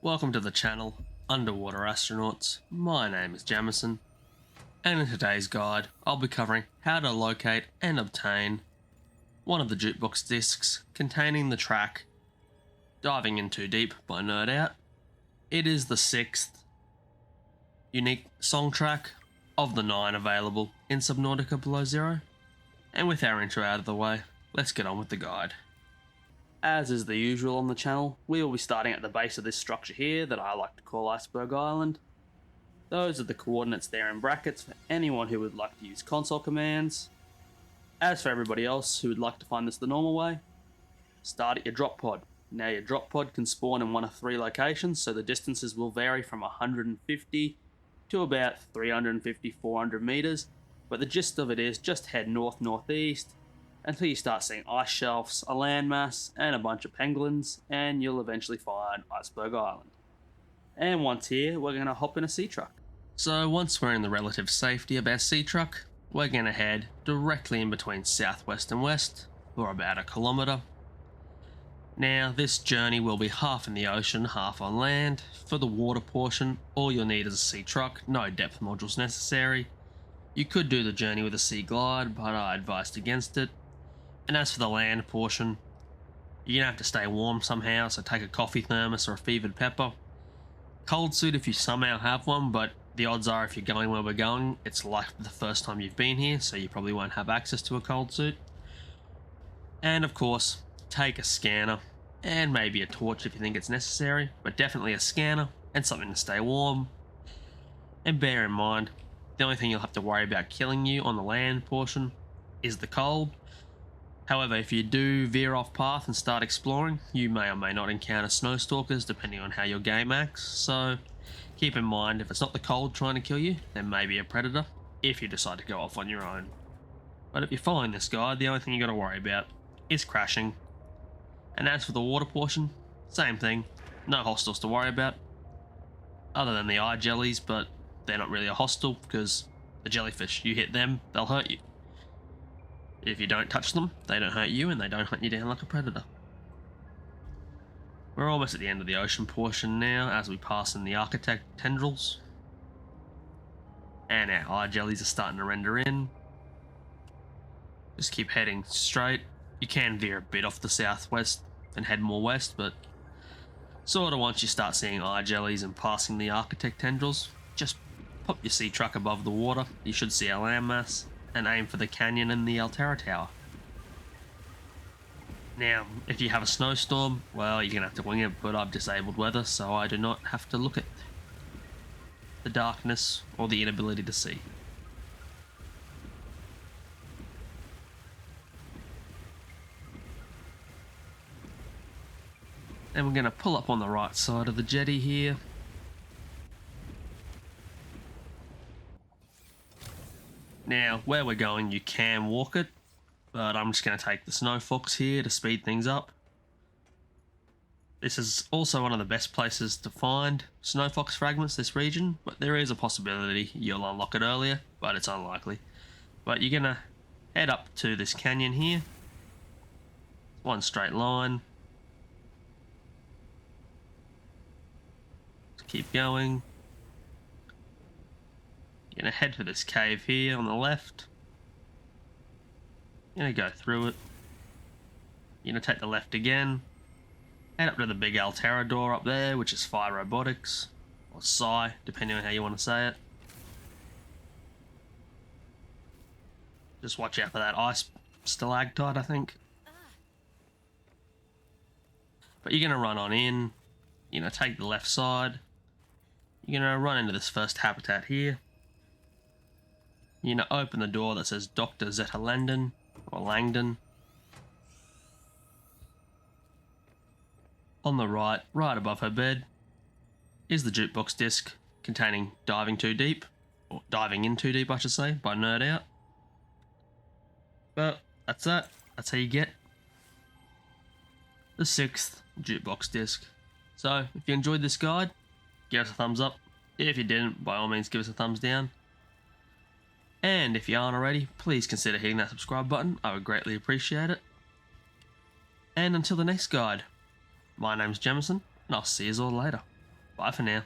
Welcome to the channel, Underwater Astronauts. My name is Jamison, and in today's guide I'll be covering how to locate and obtain one of the jukebox discs containing the track Diving In Too Deep by Nerd Out. It is the 6th unique song track of the 9 available in Subnautica Below Zero, and with our intro out of the way, let's get on with the guide. As is the usual on the channel, we will be starting at the base of this structure here that I like to call Iceberg Island. Those are the coordinates there in brackets for anyone who would like to use console commands. As for everybody else who would like to find this the normal way, start at your drop pod. Now your drop pod can spawn in one of 3 locations, so the distances will vary from 150 to about 350-400 meters, but the gist of it is just head north-northeast until you start seeing ice shelves, a landmass, and a bunch of penguins, and you'll eventually find Iceberg Island. And once here, we're going to hop in a sea truck. So once we're in the relative safety of our sea truck, we're going to head directly in between southwest and west, for about 1 kilometer. Now this journey will be half in the ocean, half on land. For the water portion, all you'll need is a sea truck, no depth modules necessary. You could do the journey with a sea glide, but I advised against it. And as for the land portion, you're going to have to stay warm somehow, so take a coffee thermos or a fevered pepper. Cold suit if you somehow have one, but the odds are if you're going where we're going, it's like the first time you've been here, so you probably won't have access to a cold suit. And of course, take a scanner, and maybe a torch if you think it's necessary, but definitely a scanner and something to stay warm. And bear in mind, the only thing you'll have to worry about killing you on the land portion is the cold. However, if you do veer off path and start exploring, you may or may not encounter snow stalkers depending on how your game acts, so keep in mind if it's not the cold trying to kill you, then maybe a predator if you decide to go off on your own. But if you're following this guide, the only thing you got to worry about is crashing. And as for the water portion, same thing, no hostiles to worry about, other than the eye jellies, but they're not really a hostile because the jellyfish, you hit them, they'll hurt you. If you don't touch them, they don't hurt you and they don't hunt you down like a predator. We're almost at the end of the ocean portion now as we pass in the aquatic tendrils. And our eye jellies are starting to render in. Just keep heading straight. You can veer a bit off the southwest and head more west, but sort of once you start seeing eye jellies and passing the aquatic tendrils, just pop your sea truck above the water. You should see our landmass, and aim for the canyon and the Altera Tower. Now, if you have a snowstorm, well, you're going to have to wing it, but I've disabled weather, so I do not have to look at the darkness or the inability to see. And we're going to pull up on the right side of the jetty here. Now, where we're going, you can walk it, but I'm just going to take the snow fox here to speed things up. This is also one of the best places to find snow fox fragments, this region, but there is a possibility you'll unlock it earlier, but it's unlikely. But you're going to head up to this canyon here. One straight line. Keep going. You're going to head for this cave here on the left. You're going to go through it. You're going to take the left again. Head up to the big Altera door up there, which is Phi Robotics. Or Psi, depending on how you want to say it. Just watch out for that ice stalactite, I think. But you're going to run on in. You're going to take the left side. You're going to run into this first habitat here. You're going to open the door that says Dr. Zeta Langdon, or Langdon. On the right, right above her bed, is the jukebox disc containing Diving Too Deep, or Diving In Too Deep I should say, by Nerd Out. But that's that. That's how you get the 6th jukebox disc. So if you enjoyed this guide, give us a thumbs up. If you didn't, by all means give us a thumbs down. And if you aren't already, please consider hitting that subscribe button. I would greatly appreciate it. And until the next guide, my name's Jamison, and I'll see you all later. Bye for now.